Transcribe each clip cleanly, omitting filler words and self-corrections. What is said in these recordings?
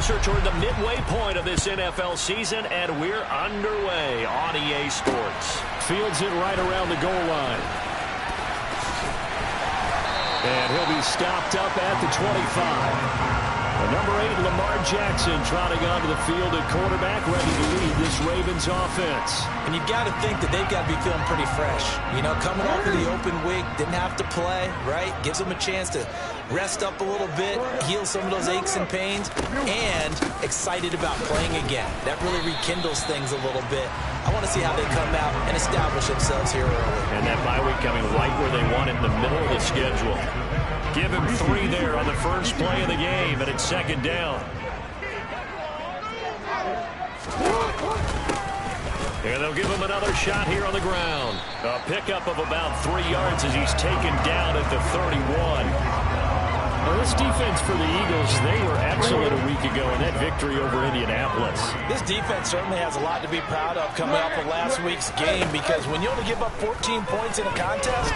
closer toward the midway point of this NFL season, and we're underway on EA Sports. Fields it right around the goal line. And he'll be stopped up at the 25. Number 8, Lamar Jackson, trotting onto the field at quarterback, ready to lead this Ravens offense. And you've got to think that they've got to be feeling pretty fresh. You know, coming off of the open week, didn't have to play, right? Gives them a chance to rest up a little bit, heal some of those aches and pains, and excited about playing again. That really rekindles things a little bit. I want to see how they come out and establish themselves here early. And that bye week coming right where they want it, in the middle of the schedule. Give him 3 there on the first play of the game, and it's second down. And they'll give him another shot here on the ground. A pickup of about 3 yards as he's taken down at the 31. Well, this defense for the Eagles, they were excellent a week ago in that victory over Indianapolis. This defense certainly has a lot to be proud of coming off of last week's game, because when you only give up 14 points in a contest,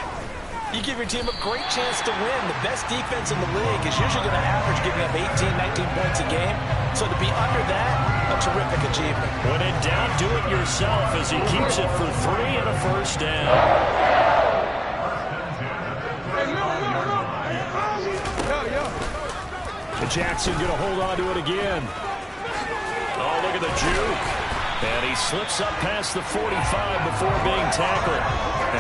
you give your team a great chance to win. The best defense in the league is usually going to average giving up 18, 19 points a game. So to be under that, a terrific achievement. When in doubt, do it yourself as he keeps it for 3 and a first down. Jackson going to hold on to it again. Oh, look at the juke. And he slips up past the 45 before being tackled.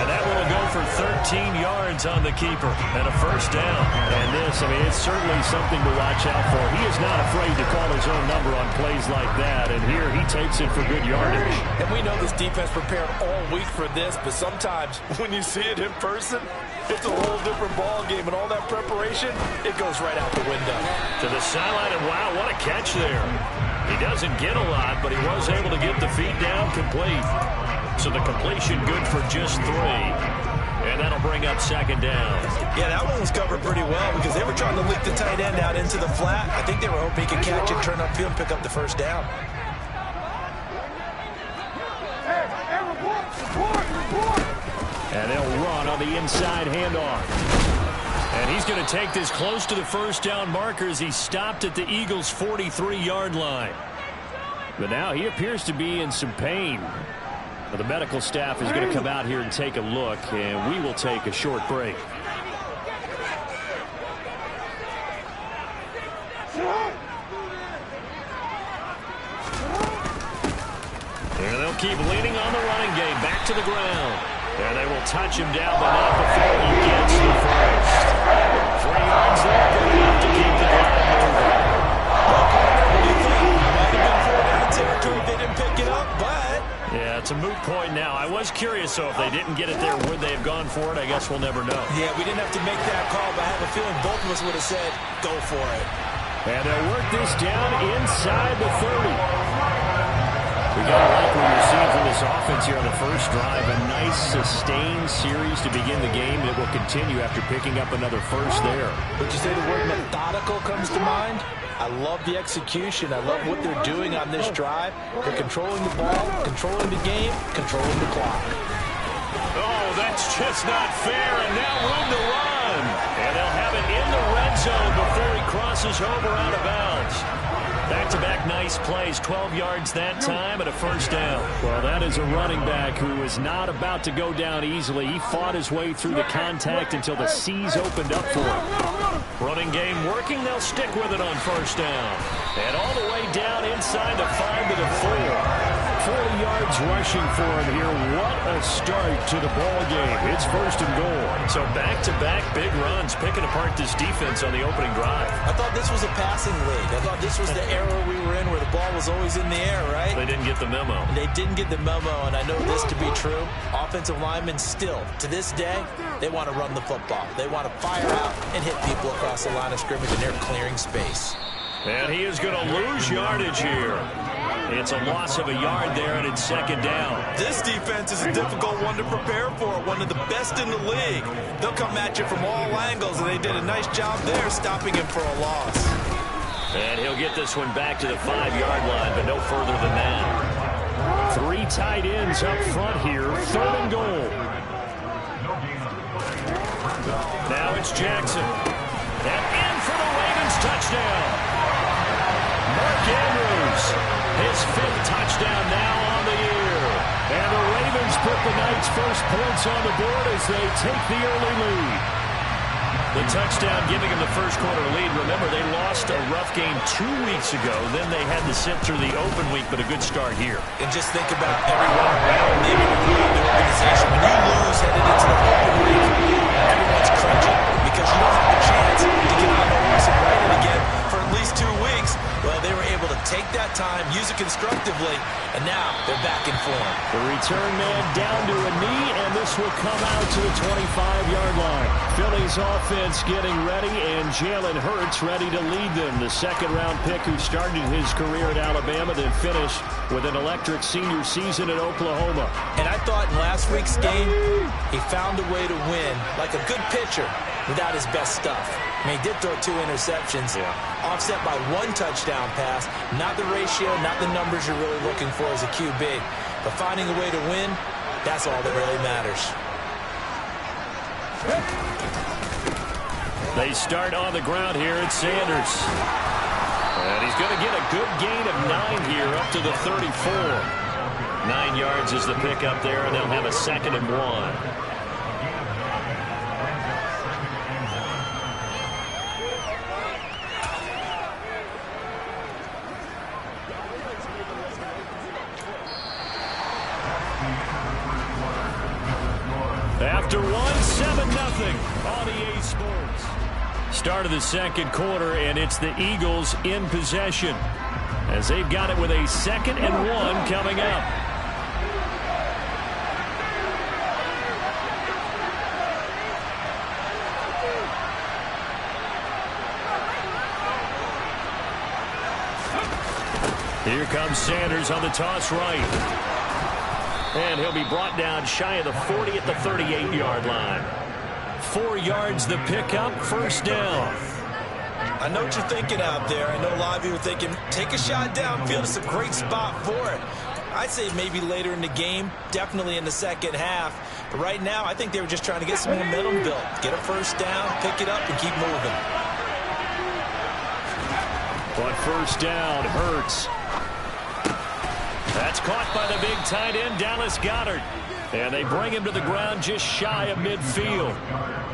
And that one will go for 13 yards on the keeper and a first down. And this, I mean, it's certainly something to watch out for. He is not afraid to call his own number on plays like that. And here he takes it for good yardage. And we know this defense prepared all week for this, but sometimes when you see it in person, it's a whole different ball game, and all that preparation, it goes right out the window. To the sideline, and wow, what a catch there. He doesn't get a lot, but he was able to get the feet down complete. So the completion good for just 3. And that'll bring up second down. Yeah, that one was covered pretty well because they were trying to lick the tight end out into the flat. I think they were hoping he could catch it, turn upfield, and pick up the first down. And they'll run on the inside handoff. And he's going to take this close to the first down marker as he stopped at the Eagles' 43-yard line. But now he appears to be in some pain. Well, the medical staff is going to come out here and take a look, and we will take a short break. And they'll keep leaning on the running game. Back to the ground. And they will touch him down, but not before he gets the first. 3 yards there, good enough to keep the drive moving. Might have been 4-down territory if they didn't pick it up, but... Yeah, it's a moot point now. I was curious, so if they didn't get it there, would they have gone for it? I guess we'll never know. Yeah, we didn't have to make that call, but I have a feeling both of us would have said, go for it. And they'll work this down inside the 30. We got to like what you're seeing from this offense here on the first drive. A nice, sustained series to begin the game, and it will continue after picking up another first there. Would you say the word methodical comes to mind? I love the execution. I love what they're doing on this drive. They're controlling the ball, controlling the game, controlling the clock. Oh, that's just not fair, and now room to run. And they'll have it in the red zone before he crosses over out of bounds. Back-to-back nice plays, 12 yards that time and a first down. Well, that is a running back who is not about to go down easily. He fought his way through the contact until the C's opened up for him. Running game working, they'll stick with it on first down. And all the way down inside the 5 to the 4. 40 yards rushing for him here. What a start to the ball game. It's first and goal. So back-to-back big runs, picking apart this defense on the opening drive. I thought this was a passing league. I thought this was the era we were in where the ball was always in the air, right? They didn't get the memo. They didn't get the memo, and I know this to be true. Offensive linemen still, to this day, they want to run the football. They want to fire out and hit people across the line of scrimmage, and they're clearing space. And he is going to lose yardage here. It's a loss of a yard there, and it's second down. This defense is a difficult one to prepare for, one of the best in the league. They'll come at you from all angles, and they did a nice job there stopping him for a loss. And he'll get this one back to the 5-yard line, but no further than that. 3 tight ends up front here, third and goal. Now it's Jackson. And in for the Ravens touchdown. Mark Andrews, his 5th touchdown now on the year. And the Ravens put the Knights' first points on the board as they take the early lead. The touchdown giving them the first quarter lead. Remember, they lost a rough game 2 weeks ago. Then they had to sit through the open week, but a good start here. And just think about everyone around them including the organization. When you lose headed into the open week, everyone's cringing because you don't have a chance to get on the horse and ride it again for at least 2 weeks. Well, they were able to take that time, use it constructively, and now they're back in form. The return man down to a knee, and this will come out to the 25-yard line. Philly's offense getting ready, and Jalen Hurts ready to lead them. The second-round pick who started his career at Alabama, then finished with an electric senior season at Oklahoma. And I thought in last week's game, he found a way to win, like a good pitcher, without his best stuff. I mean, he did throw 2 interceptions, offset by 1 touchdown pass. Not the ratio, not the numbers you're really looking for as a QB. But finding a way to win, that's all that really matters. They start on the ground here at Sanders. And he's going to get a good gain of 9 here up to the 34. 9 yards is the pickup there, and they'll have a 2nd and 1. After 7-0 on EA Sports. Start of the second quarter, and it's the Eagles in possession as they've got it with a 2nd and 1 coming up. Here comes Sanders on the toss right. And he'll be brought down shy of the 40 at the 38-yard line. 4 yards the pickup, first down. I know what you're thinking out there. I know a lot of you are thinking, take a shot downfield. It's a great spot for it. I'd say maybe later in the game, definitely in the second half. But right now, I think they were just trying to get some momentum built. Get a first down, pick it up, and keep moving. But first down, Hurts. That's caught by the big tight end, Dallas Goedert. And they bring him to the ground just shy of midfield.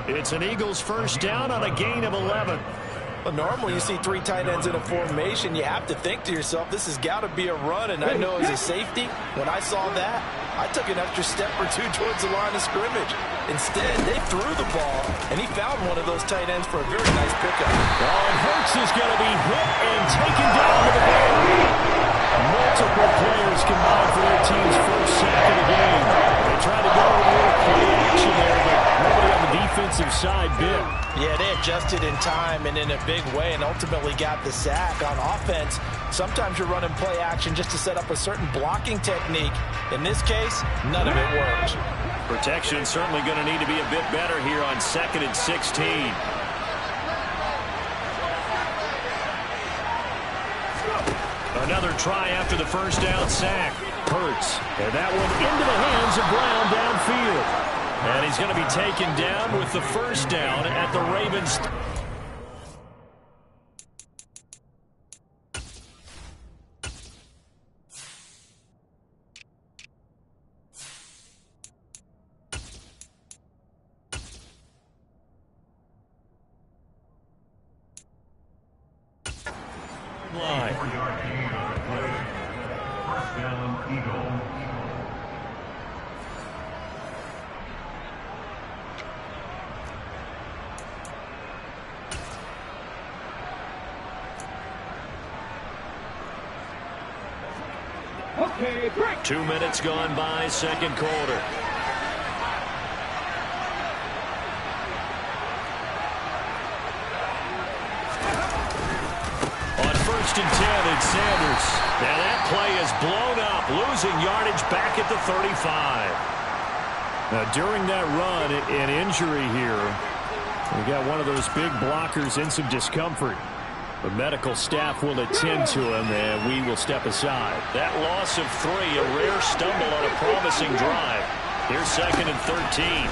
It's an Eagles first down on a gain of 11. Well, normally you see 3 tight ends in a formation. You have to think to yourself, this has got to be a run. And I know as a safety, when I saw that, I took an extra step or 2 towards the line of scrimmage. Instead, they threw the ball, and he found one of those tight ends for a very nice pickup. And Hurts is going to be hit and taken down to the ground. Multiple players combined for their team's first sack of the game. They tried to go with a little play action there, but nobody on the defensive side bit. Yeah, they adjusted in time and in a big way and ultimately got the sack. On offense, sometimes you're running play action just to set up a certain blocking technique. In this case, none of it worked. Protection certainly going to need to be a bit better here on 2nd and 16. Another try after the first down sack. Hurts. And that one into the hands of Brown downfield. And he's going to be taken down with the first down at the Ravens. Okay, break. 2 minutes gone by, second quarter. On 1st and 10, it's Sanders. Now that play is blown up, losing yardage back at the 35. Now during that run, an injury here. We got one of those big blockers in some discomfort. The medical staff will attend to him, and we will step aside. That loss of 3, a rare stumble on a promising drive. Here's 2nd and 13.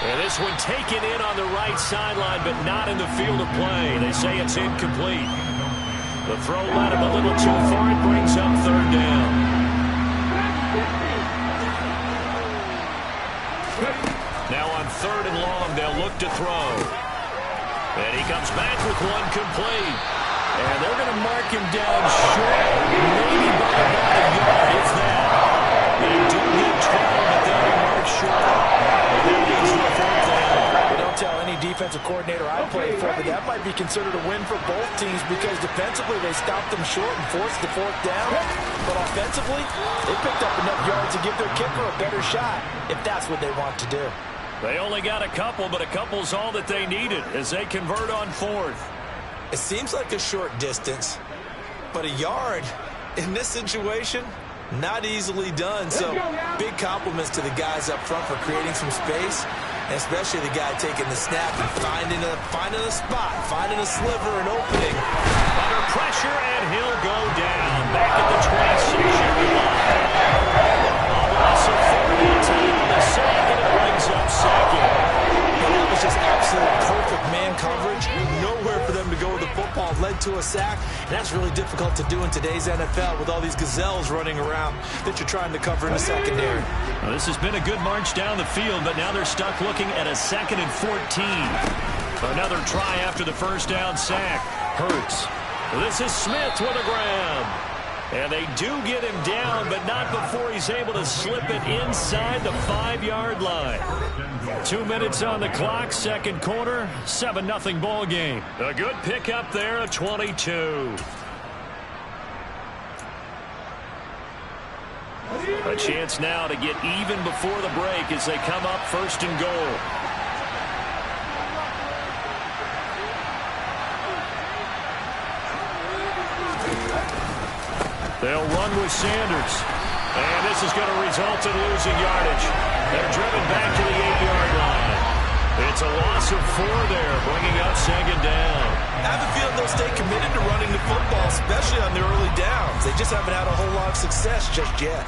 And this one taken in on the right sideline, but not in the field of play. They say it's incomplete. The throw led him a little too far. It brings up third down. Now on third and long, they'll look to throw. And he comes back with one complete. And they're going to mark him down short, maybe by about a yard, if that. They do get 12, but they'll be marked short. And that leads to the fourth down. You don't tell any defensive coordinator I played for, but that might be considered a win for both teams because defensively they stopped them short and forced the fourth down. But offensively, they picked up enough yards to give their kicker a better shot if that's what they want to do. They only got a couple, but a couple's all that they needed as they convert on fourth. It seems like a short distance, but a yard in this situation, not easily done. So big compliments to the guys up front for creating some space, and especially the guy taking the snap and finding a spot, finding a sliver, an opening. Under pressure, and he'll go down back at the 26-yard line. A loss of 14 on the sack, and it brings up second. And that was just absolute perfect man coverage. Nowhere for them to go with the football. Led to a sack. And that's really difficult to do in today's NFL with all these gazelles running around that you're trying to cover in the secondary. Well, this has been a good march down the field, but now they're stuck looking at a 2nd and 14. Another try after the first down sack. Hurts. This is Smith with a grab. And they do get him down, but not before he's able to slip it inside the 5-yard line. 2 minutes on the clock, second quarter, 7-0 ball game. A good pickup there, a 22. A chance now to get even before the break as they come up first and goal. They'll run with Sanders. And this is going to result in losing yardage. They're driven back to the 8-yard line. It's a loss of 4 there, bringing up second down. I have a feeling they'll stay committed to running the football, especially on the early downs. They just haven't had a whole lot of success just yet.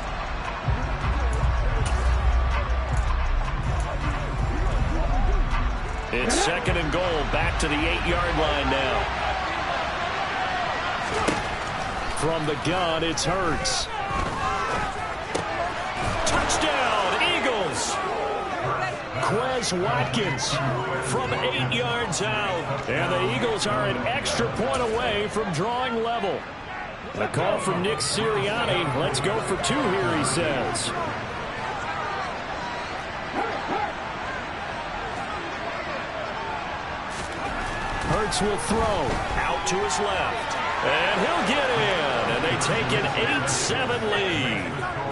It's second and goal, back to the 8-yard line now. From the gun, it's Hurts. Touchdown, Eagles! Quez Watkins from 8 yards out. And the Eagles are an extra point away from drawing level. A call from Nick Sirianni. Let's go for 2 here, he says. Hurts will throw out to his left. And he'll get in, and they take an 8-7 lead.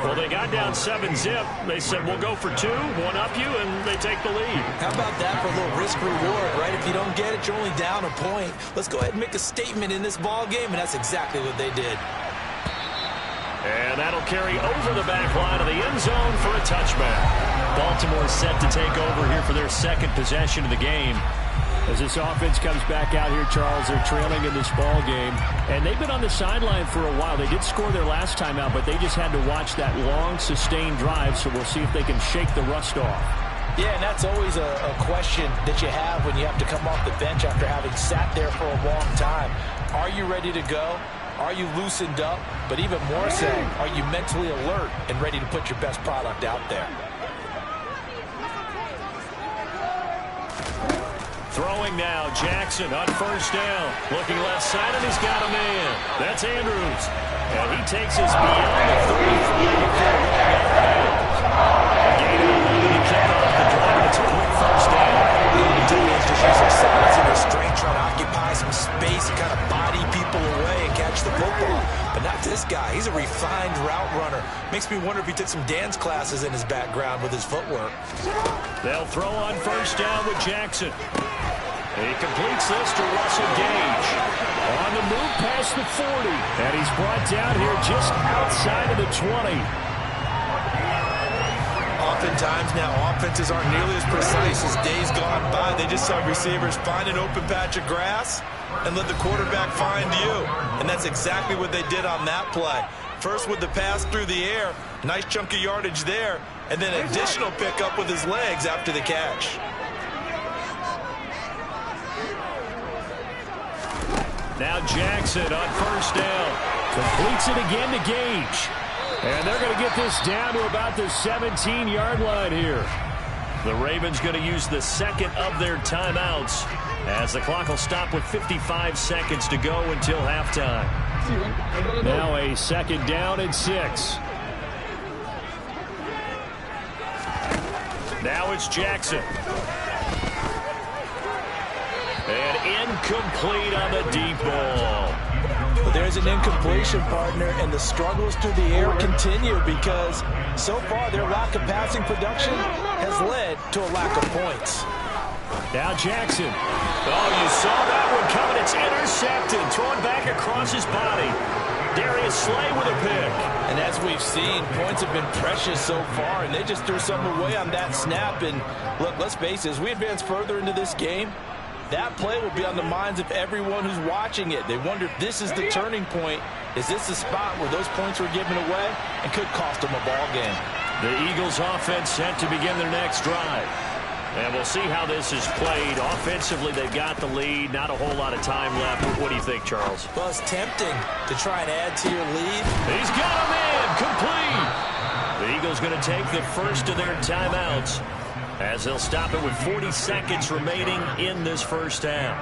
Well, they got down 7-zip. They said, we'll go for 2, one up you, and they take the lead. How about that for a little risk-reward, right? If you don't get it, you're only down a point. Let's go ahead and make a statement in this ball game, and that's exactly what they did. And that'll carry over the back line of the end zone for a touchback. Baltimore set to take over here for their second possession of the game. As this offense comes back out here, Charles, they're trailing in this ball game. And they've been on the sideline for a while. They did score their last time out, but they just had to watch that long, sustained drive, so we'll see if they can shake the rust off. Yeah, and that's always a question that you have when you have to come off the bench after having sat there for a long time. Are you ready to go? Are you loosened up? But even more so, are you mentally alert and ready to put your best product out there? Throwing now, Jackson on first down. Looking left side, and he's got a man. That's Andrews. And he takes us beyond the 35 before going out of bounds. A gain of 11 to kick off the drive. It's a quick first down. Just use their size and their strength, trying to occupy some space and kind of body people away and catch the football. But not this guy. He's a refined route runner. Makes me wonder if he took some dance classes in his background with his footwork. They'll throw on first down with Jackson. He completes this to Russell Gage. On the move past the 40. And he's brought down here just outside of the 20. Oftentimes now, offenses aren't nearly as precise as days gone by. They just saw receivers find an open patch of grass and let the quarterback find you. And that's exactly what they did on that play. First with the pass through the air, nice chunk of yardage there, and then additional pickup with his legs after the catch. Now Jackson on first down. Completes it again to Gage. And they're going to get this down to about the 17-yard line here. The Ravens going to use the second of their timeouts as the clock will stop with 55 seconds to go until halftime. Now a second down and 6. Now it's Jackson. And incomplete on the deep ball. But there's an incompletion, partner, and the struggles through the air continue because so far their lack of passing production has led to a lack of points. Now Jackson. Oh, you saw that one coming. It's intercepted. Thrown back across his body. Darius Slay with a pick. And as we've seen, points have been precious so far, and they just threw something away on that snap. And look, let's face it, as we advance further into this game, that play will be on the minds of everyone who's watching it. They wonder if this is the turning point. Is this the spot where those points were given away and could cost them a ball game? The Eagles offense set to begin their next drive. And we'll see how this is played. Offensively, they've got the lead. Not a whole lot of time left. What do you think, Charles? Well, it's tempting to try and add to your lead. He's got him in. Complete. The Eagles going to take the first of their timeouts as they'll stop it with 40 seconds remaining in this first half.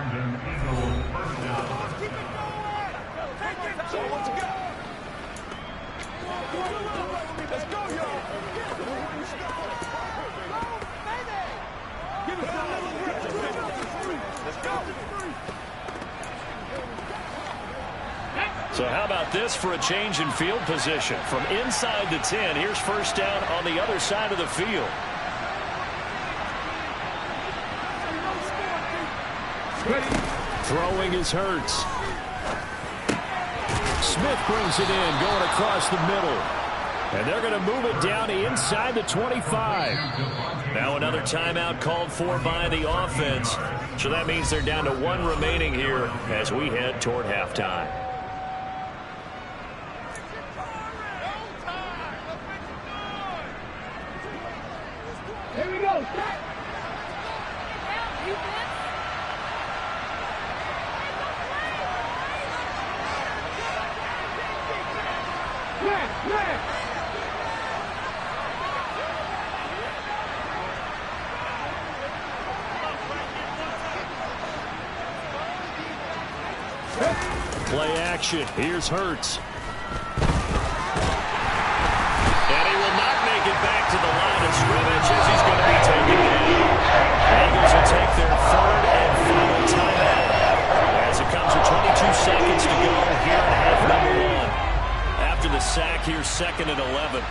So how about this for a change in field position? From inside the 10, here's first down on the other side of the field. Throwing is Hurts. Smith brings it in, going across the middle. And they're going to move it down inside the 25. Now another timeout called for by the offense. So that means they're down to one remaining here as we head toward halftime. Here we go. Play action. Here's Hurts. And he will not make it back to the line of scrimmage as he's going to be taken down. The Eagles will take their third and final timeout as it comes with 22 seconds to go here in half number one. After the sack, here's second and 11.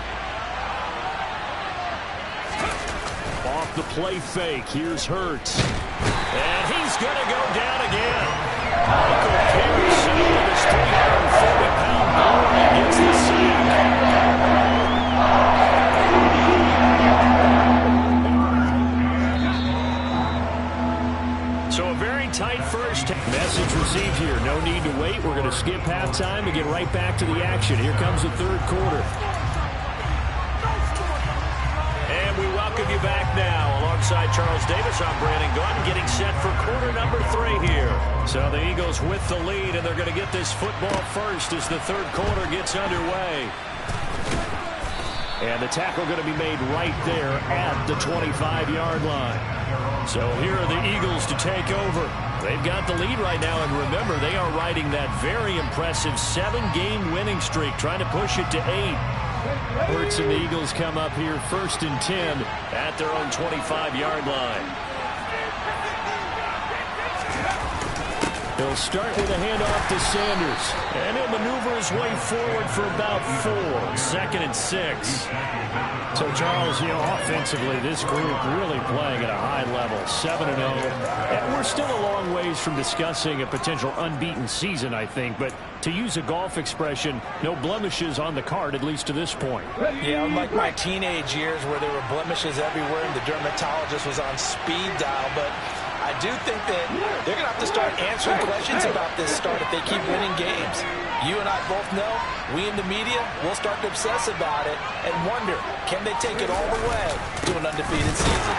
Off the play fake. Here's Hurts. And he's going to go down again. Michael Pearson with his 340-pound ball gets the sack. So a very tight first. Message received here. No need to wait. We're going to skip halftime and get right back to the action. Here comes the third quarter. And we welcome you back now. Alongside Charles Davis, I'm Brandon Gaudin, getting set for quarter number 3 here. So the Eagles with the lead, and they're going to get this football first as the third quarter gets underway. And the tackle going to be made right there at the 25-yard line. So here are the Eagles to take over. They've got the lead right now, and remember, they are riding that very impressive 7-game winning streak, trying to push it to 8. Hurts and the Eagles come up here first and 10 at their own 25-yard line. He'll start with a handoff to Sanders. And he'll maneuver his way forward for about 4. Second and 6. So, Charles, offensively, this group really playing at a high level, 7-0. And we're still a long ways from discussing a potential unbeaten season, I think. But to use a golf expression, no blemishes on the card, at least to this point. Yeah, unlike my teenage years where there were blemishes everywhere and the dermatologist was on speed dial. But I do think that they're going to have to start answering questions about this start if they keep winning games. You and I both know, we in the media, will start to obsess about it and wonder, can they take it all the way to an undefeated season?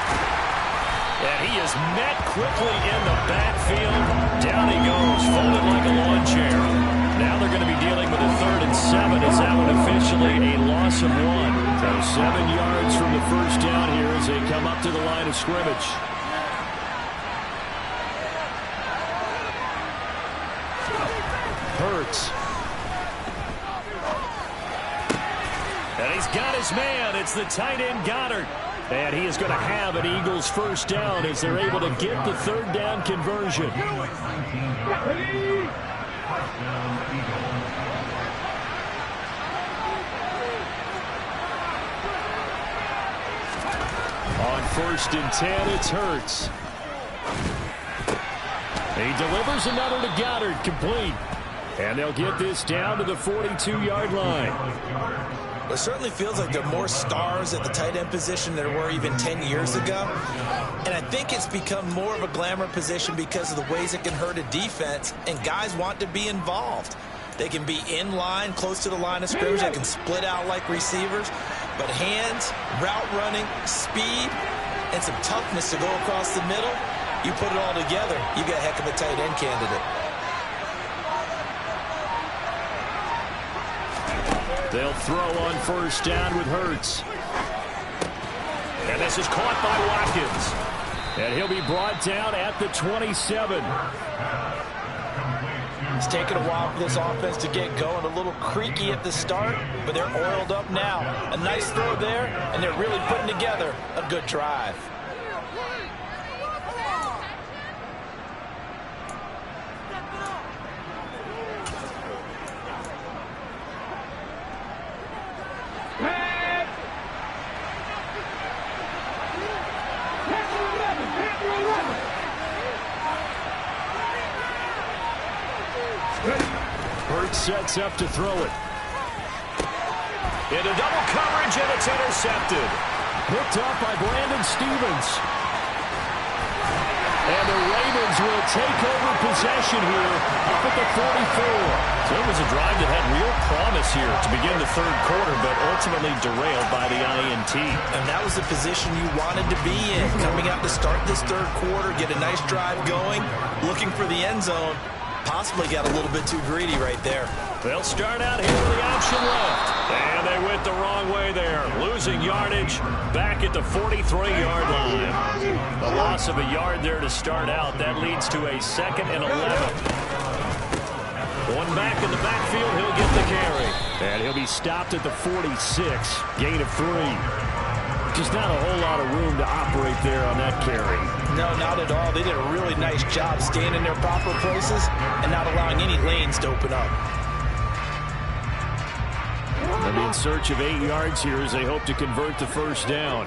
And he is met quickly in the backfield. Down he goes, folded like a lawn chair. Now they're going to be dealing with a 3rd and 7 as that one officially a loss of 1. So 7 yards from the first down here as they come up to the line of scrimmage. Hurts. And he's got his man. It's the tight end Goddard. And he is going to have an Eagles first down as they're able to get the 3rd down conversion. On 1st and 10, it's Hurts. He delivers another to Goddard, complete. And they'll get this down to the 42-yard line. It certainly feels like there are more stars at the tight end position than there were even 10 years ago. And I think it's become more of a glamour position because of the ways it can hurt a defense, and guys want to be involved. They can be in line, close to the line of scrimmage. They can split out like receivers. But hands, route running, speed, and some toughness to go across the middle, you put it all together, you got a heck of a tight end candidate. They'll throw on 1st down with Hurts. And this is caught by Watkins. And he'll be brought down at the 27. It's taken a while for this offense to get going. A little creaky at the start, but they're oiled up now. A nice throw there, and they're really putting together a good drive. Hurts sets up to throw it. Into double coverage, and it's intercepted. Picked up by Brandon Stevens. And the Ravens will take over possession here up at the 44. So it was a drive that had real promise here to begin the 3rd quarter, but ultimately derailed by the INT. And that was the position you wanted to be in. Coming out to start this 3rd quarter, get a nice drive going, looking for the end zone. Possibly got a little bit too greedy right there. They'll start out here with the option left. And they went the wrong way there. Losing yardage back at the 43-yard line. The loss of a yard there to start out. That leads to a 2nd and 11. One back in the backfield. He'll get the carry. And he'll be stopped at the 46. Gain of 3. Just not a whole lot of room to operate there on that carry. No, not at all. They did a really nice job staying in their proper places and not allowing any lanes to open up. They'll be in search of 8 yards here as they hope to convert the first down.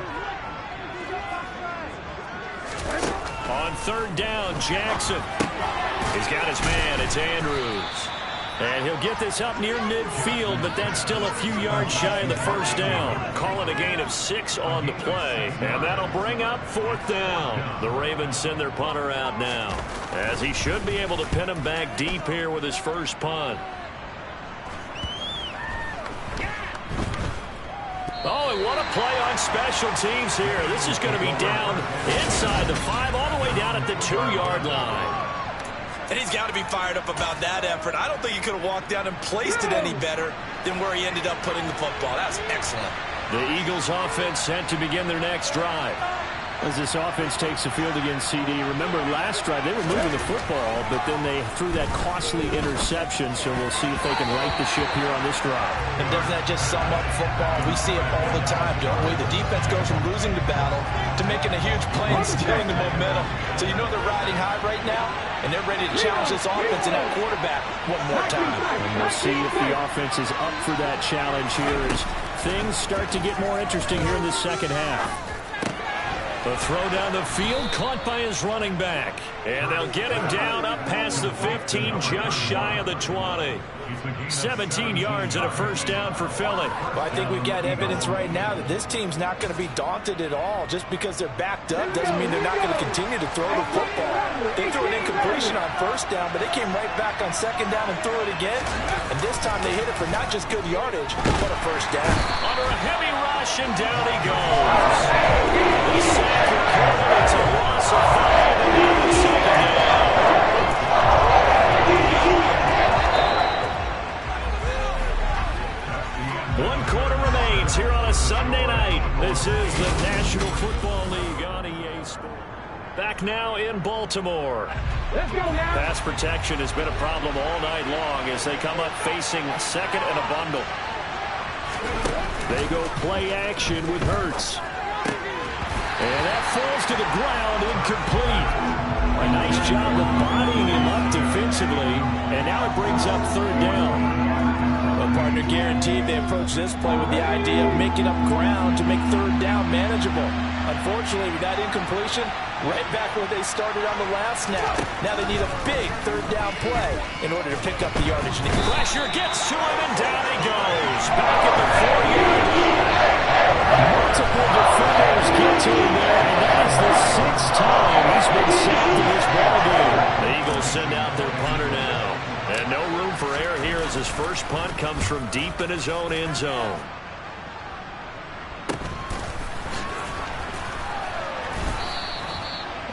On 3rd down, Jackson. He's got his man. It's Andrews. And he'll get this up near midfield, but that's still a few yards shy of the first down. Call it a gain of 6 on the play, and that'll bring up 4th down. The Ravens send their punter out now, as he should be able to pin him back deep here with his first punt. Oh, and what a play on special teams here. This is going to be down inside the 5, all the way down at the 2-yard line. And he's got to be fired up about that effort. I don't think he could have walked down and placed it any better than where he ended up putting the football. That's excellent. The Eagles offense set to begin their next drive. As this offense takes the field against CD, remember last drive they were moving the football, but then they threw that costly interception, so we'll see if they can right the ship here on this drive. And doesn't that just sum up football? We see it all the time, don't we? The defense goes from losing the battle to making a huge play and stealing the momentum. So you know they're riding high right now, and they're ready to challenge this offense and that quarterback one more time. And we'll see if the offense is up for that challenge here as things start to get more interesting here in the second half. The throw down the field, caught by his running back. And they'll get him down up past the 15, just shy of the 20. 17 yards and a first down for Philly. Well, I think we've got evidence right now that this team's not going to be daunted at all. Just because they're backed up doesn't mean they're not going to continue to throw the football. They threw an incompletion on 1st down, but they came right back on 2nd down and threw it again. And this time they hit it for not just good yardage, but a first down. Under a heavy rush, and down he goes. back recorded. It's a loss of 5, and now it's 2nd down. One quarter remains here on a Sunday night. This is the National Football League on EA Sports. Back now in Baltimore. Let's go now. Pass protection has been a problem all night long as they come up facing 2nd and a bundle. They go play action with Hurts. And that falls to the ground, incomplete. A nice job of bodying him up defensively, and now it brings up 3rd down. Well, partner, guaranteed they approach this play with the idea of making up ground to make 3rd down manageable. Unfortunately, with that incompletion, right back where they started on the last snap. Now they need a big 3rd down play in order to pick up the yardage. Pressure gets to him, and down he goes. Back at the 4-yard line. Multiple defenders get to him there, and that is the 6th time he's been sacked in this ballgame. The Eagles send out their punter now. And no room for error here as his first punt comes from deep in his own end zone.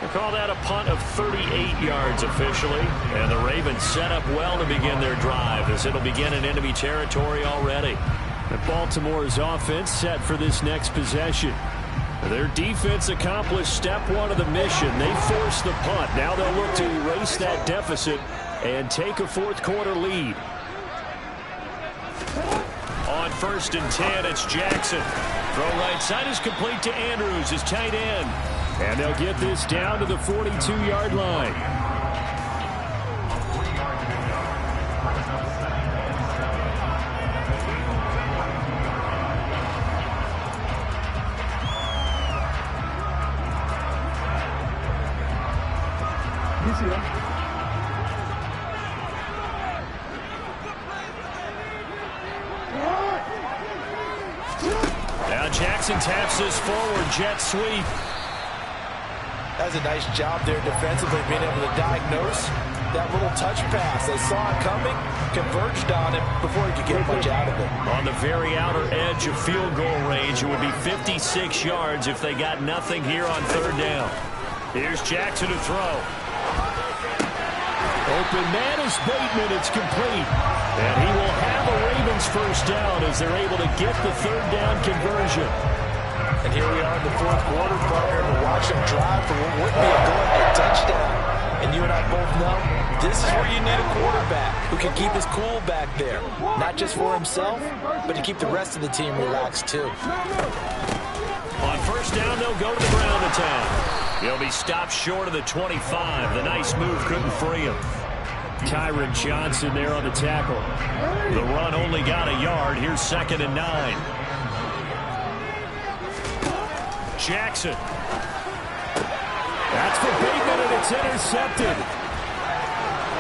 They call that a punt of 38 yards officially. And the Ravens set up well to begin their drive as it'll begin in enemy territory already. And Baltimore's offense set for this next possession. Their defense accomplished step 1 of the mission. They forced the punt. Now they'll look to erase that deficit and take a 4th quarter lead. On 1st and 10, it's Jackson. Throw right side is complete to Andrews, his tight end. And they'll get this down to the 42-yard line. Now Jackson taps this forward jet sweep. That's a nice job there defensively, being able to diagnose that little touch pass. They saw it coming, converged on it before he could get much out of it. On the very outer edge of field goal range, it would be 56 yards if they got nothing here on 3rd down. Here's Jackson to throw. Open man is Bateman. It's complete. And he will have a Ravens first down as they're able to get the 3rd down conversion. And here we are in the 4th quarter, partner, to watch him drive for what would be a go-ahead touchdown. And you and I both know this is where you need a quarterback who can keep his cool back there. Not just for himself, but to keep the rest of the team relaxed too. On 1st down, they'll go to the ground attack. He'll be stopped short of the 25. The nice move couldn't free him. Tyron Johnson there on the tackle. The run only got a yard. Here's 2nd and 9. Jackson. That's for Bateman, and it's intercepted.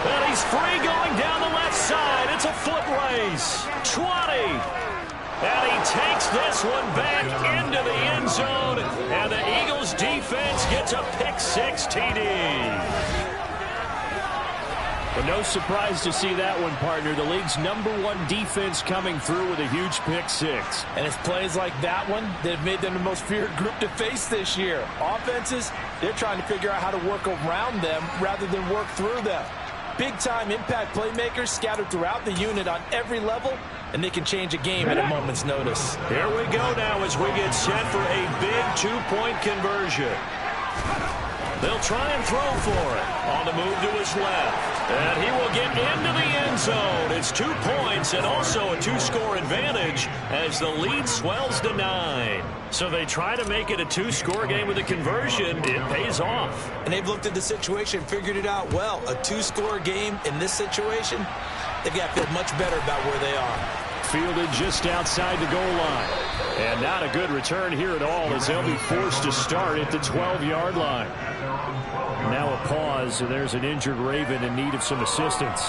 And he's free going down the left side. It's a foot race. 20. And he takes this one back into the end zone. And the Eagles defense gets a pick-6 TD. But no surprise to see that one, partner. The league's #1 defense coming through with a huge pick-6. And it's plays like that one that have made them the most feared group to face this year. Offenses, they're trying to figure out how to work around them rather than work through them. Big-time impact playmakers scattered throughout the unit on every level, and they can change a game at a moment's notice. Here we go now as we get set for a big 2-point conversion. They'll try and throw for it. On the move to his left. And he will get into the end zone. It's 2 points and also a 2-score advantage as the lead swells to 9. So they try to make it a 2-score game with a conversion. It pays off. And they've looked at the situation and figured it out well. A 2-score game in this situation, they've got to feel much better about where they are. Fielded just outside the goal line. And not a good return here at all as they'll be forced to start at the 12-yard line. Now a pause, and there's an injured Raven in need of some assistance.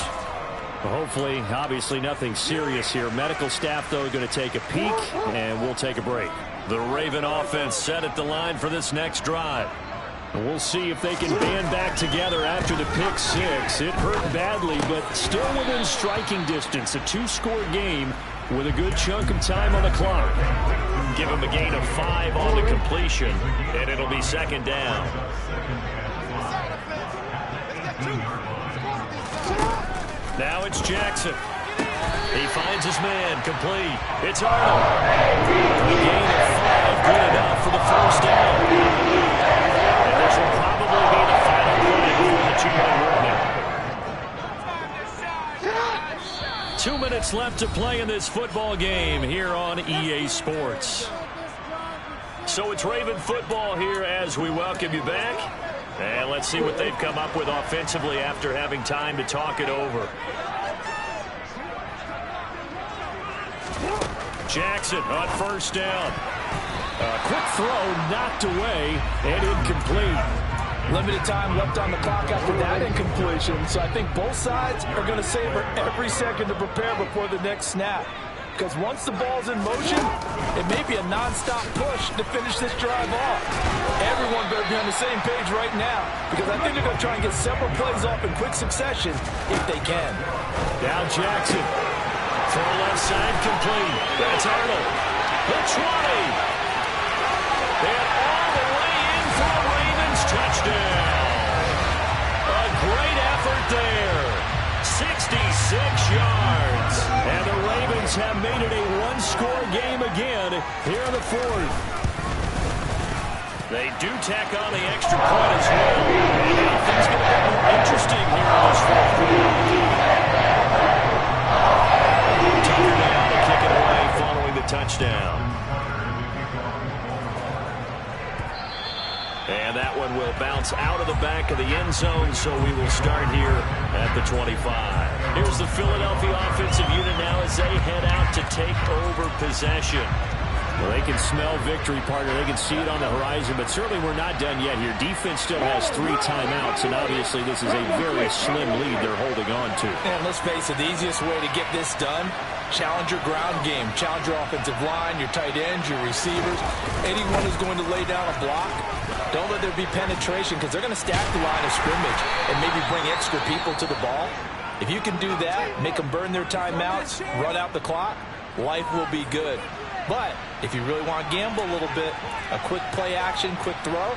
Well, hopefully, obviously nothing serious here. Medical staff, though, going to take a peek, and we'll take a break. The Raven offense set at the line for this next drive. We'll see if they can band back together after the pick six. It hurt badly, but still within striking distance. A two-score game with a good chunk of time on the clock. Give him a gain of 5 on the completion, and it'll be second down. Now it's Jackson. He finds his man, complete. It's Arnold. A gain of 5, good enough for the first down. And this will probably be the final play before the 2-minute warning. 2 minutes left to play in this football game here on EA Sports. So it's Raven football here as we welcome you back. And let's see what they've come up with offensively after having time to talk it over. Jackson on first down. A quick throw knocked away and incomplete. Limited time left on the clock after that incompletion, so I think both sides are going to savor every second to prepare before the next snap. Because once the ball's in motion, it may be a non-stop push to finish this drive off. Everyone better be on the same page right now, because I think they're going to try and get several plays off in quick succession if they can. Now Jackson. Throw left side complete. That's Arnold. The 20. And all the way in for the Ravens touchdown. A great effort there. 66 yards. And the Ravens have made it a one-score game again here in the fourth. They do tack on the extra point as well. And now things get a bit more interesting here in this fourth quarter. Tucker down to kick it away following the touchdown. And that one will bounce out of the back of the end zone, so we will start here at the 25. Here's the Philadelphia offensive unit now as they head out to take over possession. Well, they can smell victory, partner. They can see it on the horizon, but certainly we're not done yet here. Defense still has 3 timeouts, and obviously this is a very slim lead they're holding on to. And let's face it, the easiest way to get this done, challenge your ground game. Challenge your offensive line, your tight ends, your receivers. Anyone who's going to lay down a block, don't let there be penetration, because they're going to stack the line of scrimmage and maybe bring extra people to the ball. If you can do that, make them burn their timeouts, run out the clock, life will be good. But if you really want to gamble a little bit, a quick play action, quick throw,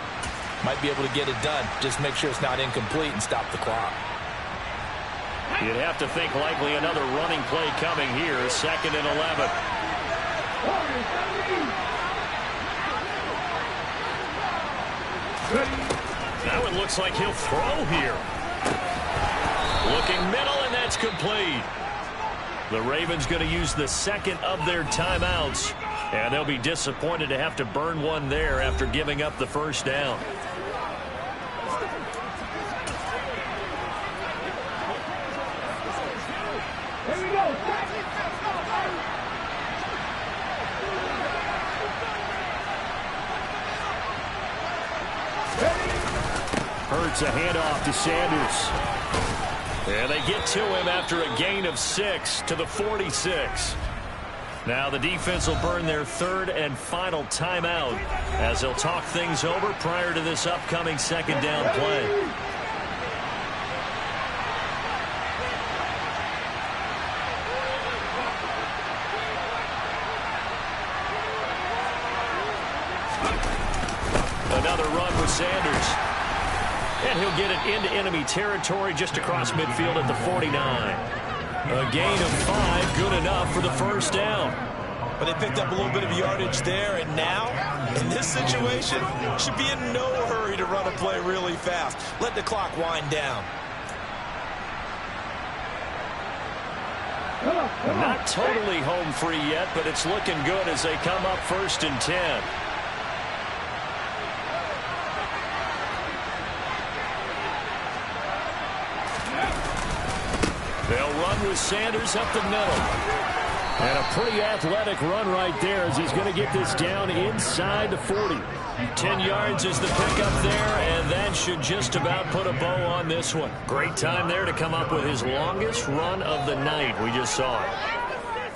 might be able to get it done. Just make sure it's not incomplete and stop the clock. You'd have to think likely another running play coming here. 2nd and 11. That one looks like he'll throw here. Looking middle, and that's complete. The Ravens going to use the second of their timeouts, and they'll be disappointed to have to burn one there after giving up the first down. Here we go. Hurts a handoff to Sanders. And they get to him after a gain of 6 to the 46. Now the defense will burn their 3rd and final timeout as they'll talk things over prior to this upcoming 2nd down play. Another run with Sanders. And he'll get it into enemy territory just across midfield at the 49. A gain of 5, good enough for the first down. But they picked up a little bit of yardage there, and now, in this situation, should be in no hurry to run a play really fast. Let the clock wind down. Not totally home free yet, but it's looking good as they come up 1st and 10. They'll run with Sanders up the middle. And a pretty athletic run right there as he's going to get this down inside the 40. 10 yards is the pickup there, and that should just about put a bow on this one. Great time there to come up with his longest run of the night. We just saw it.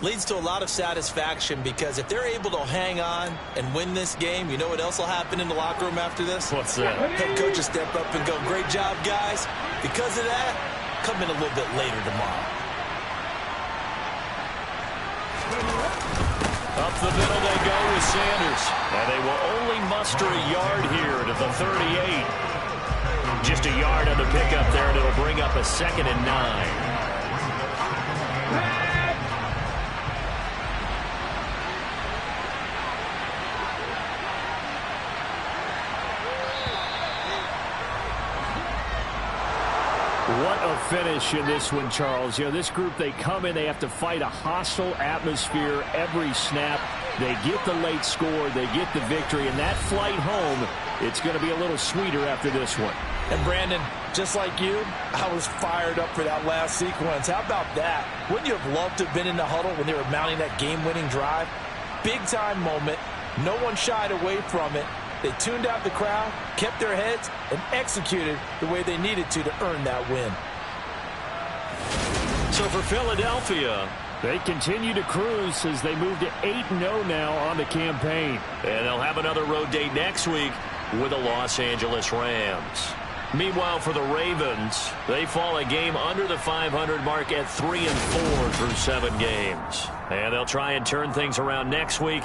Leads to a lot of satisfaction because if they're able to hang on and win this game, you know what else will happen in the locker room after this? What's that? Head coach will step up and go, great job, guys. Because of that, come in a little bit later tomorrow. Up the middle they go with Sanders. And they will only muster a yard here to the 38. Just a yard on the pickup there, and it'll bring up a 2nd and 9. What a finish in this one, Charles. You know, this group, they come in, they have to fight a hostile atmosphere every snap. They get the late score, they get the victory, and that flight home, it's going to be a little sweeter after this one. And Brandon, just like you, I was fired up for that last sequence. How about that? Wouldn't you have loved to have been in the huddle when they were mounting that game-winning drive? Big-time moment. No one shied away from it. They tuned out the crowd, kept their heads, and executed the way they needed to earn that win. So for Philadelphia, they continue to cruise as they move to 8-0 now on the campaign. And they'll have another road date next week with the Los Angeles Rams. Meanwhile, for the Ravens, they fall a game under the 500 mark at 3-4 through 7 games. And they'll try and turn things around next week